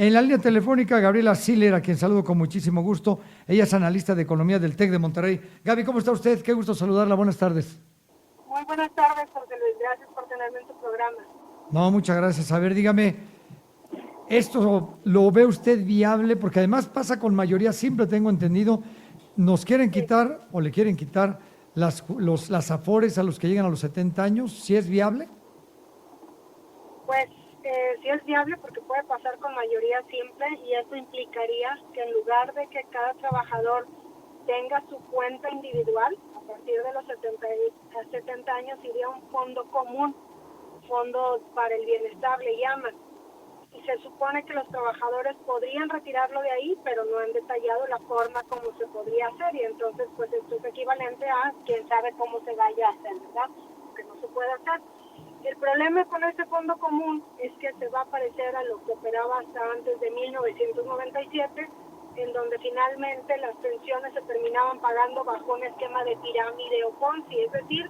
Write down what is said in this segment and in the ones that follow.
En la línea telefónica, Gabriela Siller, a quien saludo con muchísimo gusto. Ella es analista de economía del TEC de Monterrey. Gaby, ¿cómo está usted? Qué gusto saludarla. Buenas tardes. Muy buenas tardes, José Luis. Gracias por tenerme en tu programa. No, muchas gracias. A ver, dígame, ¿esto lo ve usted viable? Porque además pasa con mayoría simple, tengo entendido. Nos quieren Sí, quitar o le quieren quitar las afores a los que llegan a los 70 años. ¿Sí es viable? pues sí es viable porque puede pasar con mayoría simple y eso implicaría que en lugar de que cada trabajador tenga su cuenta individual, a partir de los 70 años iría un fondo común, fondo para el bienestar le llaman. Y se supone que los trabajadores podrían retirarlo de ahí, pero no han detallado la forma como se podría hacer y entonces pues esto es equivalente a quién sabe cómo se vaya a hacer, ¿verdad? Que no se puede hacer. El problema con este fondo común es que se va a parecer a lo que operaba hasta antes de 1997, en donde finalmente las pensiones se terminaban pagando bajo un esquema de pirámide o Ponzi, es decir,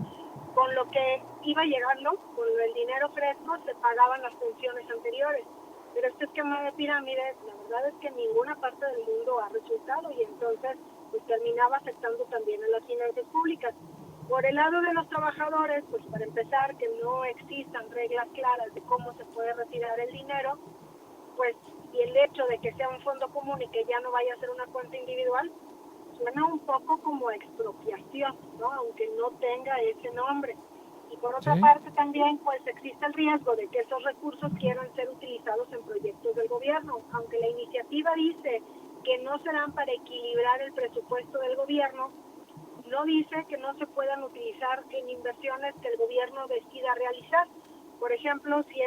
con lo que iba llegando, con el dinero fresco, se pagaban las pensiones anteriores. Pero este esquema de pirámide, la verdad es que en ninguna parte del mundo ha resultado y entonces pues terminaba afectando también a las finanzas públicas. Por el lado de los trabajadores, pues para empezar, que no existan reglas claras de cómo se puede retirar el dinero, pues y el hecho de que sea un fondo común y que ya no vaya a ser una cuenta individual, suena un poco como expropiación, ¿no? Aunque no tenga ese nombre. Y por otra Sí. parte también, pues existe el riesgo de que esos recursos quieran ser utilizados en proyectos del gobierno. Aunque la iniciativa dice que no serán para equilibrar el presupuesto del gobierno, no dice que no se puedan utilizar en inversiones que el gobierno decida realizar. Por ejemplo, si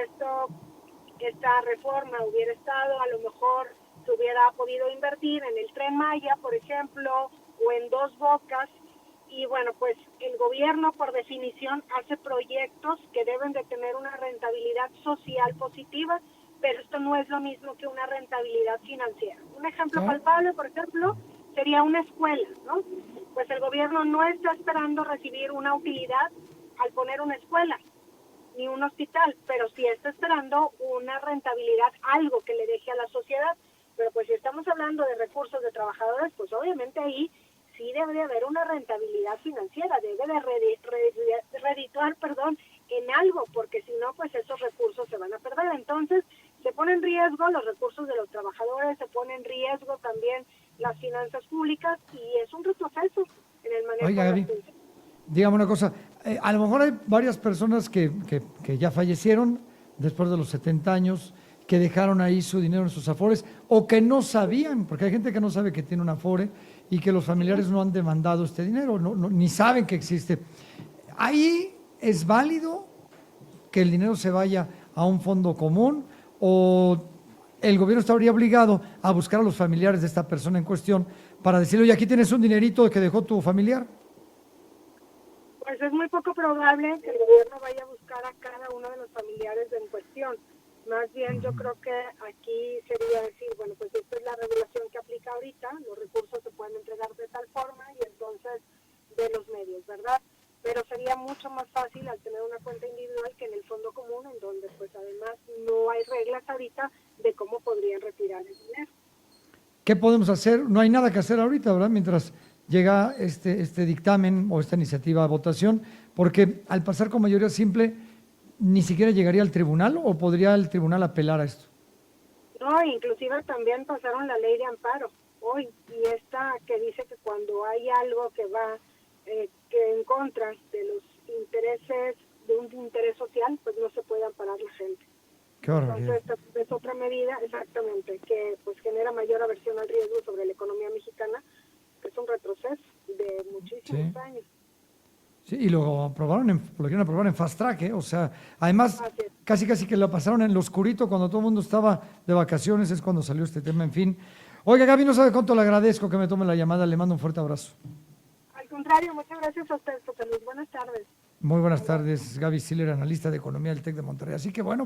esta reforma hubiera estado, a lo mejor se hubiera podido invertir en el Tren Maya, por ejemplo, o en Dos Bocas, y bueno, pues el gobierno por definición hace proyectos que deben de tener una rentabilidad social positiva, pero esto no es lo mismo que una rentabilidad financiera. Un ejemplo Claro. palpable, por ejemplo, sería una escuela, ¿no? Pues el gobierno no está esperando recibir una utilidad al poner una escuela ni un hospital, pero sí está esperando una rentabilidad, algo que le deje a la sociedad. Pero pues si estamos hablando de recursos de trabajadores, pues obviamente ahí sí debe de haber una rentabilidad financiera, debe de redituar, en algo, porque si no, pues esos recursos se van a perder. Entonces, se pone en riesgo los recursos de los trabajadores, se pone en riesgo también las finanzas públicas y es un retroceso en el manejo Oiga, de las Gaby, pensiones. dígame una cosa. A lo mejor hay varias personas que ya fallecieron después de los 70 años, que dejaron ahí su dinero en sus afores o que no sabían, porque hay gente que no sabe que tiene un afore y que los familiares no han demandado este dinero, ni saben que existe. Ahí es válido que el dinero se vaya a un fondo común o el gobierno estaría obligado a buscar a los familiares de esta persona en cuestión para decirle, oye, aquí tienes un dinerito que dejó tu familiar. Pues es muy poco probable que el gobierno vaya a buscar a cada uno de los familiares en cuestión. Más bien yo creo que aquí sería decir, bueno, pues esta es la regulación que aplica ahorita, los recursos se pueden entregar de tal forma y entonces de los medios, ¿verdad? Pero sería mucho más fácil al tener una cuenta individual que en el fondo común, en donde pues además no hay reglas ahorita de cómo podrían retirar el dinero. ¿Qué podemos hacer? No hay nada que hacer ahorita, ¿verdad? Mientras llega este dictamen o esta iniciativa a votación, porque al pasar con mayoría simple, ni siquiera llegaría al tribunal o podría el tribunal apelar a esto. No, inclusive también pasaron la ley de amparo hoy y esta que dice que cuando hay algo que va que en contra de los intereses de un interés social, pues no se puede amparar la gente. Qué barbaridad. Entonces esta es otra medida exactamente que pues genera mayor aversión al riesgo sobre la economía mexicana, que es un retroceso de muchísimos Sí. años. Sí, y lo quieren aprobar en fast track, ¿eh? O sea, además, Así es. casi casi que lo pasaron en lo oscurito cuando todo el mundo estaba de vacaciones, es cuando salió este tema, en fin. Oiga, Gaby, no sabe cuánto le agradezco que me tome la llamada, le mando un fuerte abrazo. Al contrario, muchas gracias a usted, José Luis. Buenas tardes. Muy buenas tardes, Gaby Siller, analista de economía del TEC de Monterrey. Así que bueno.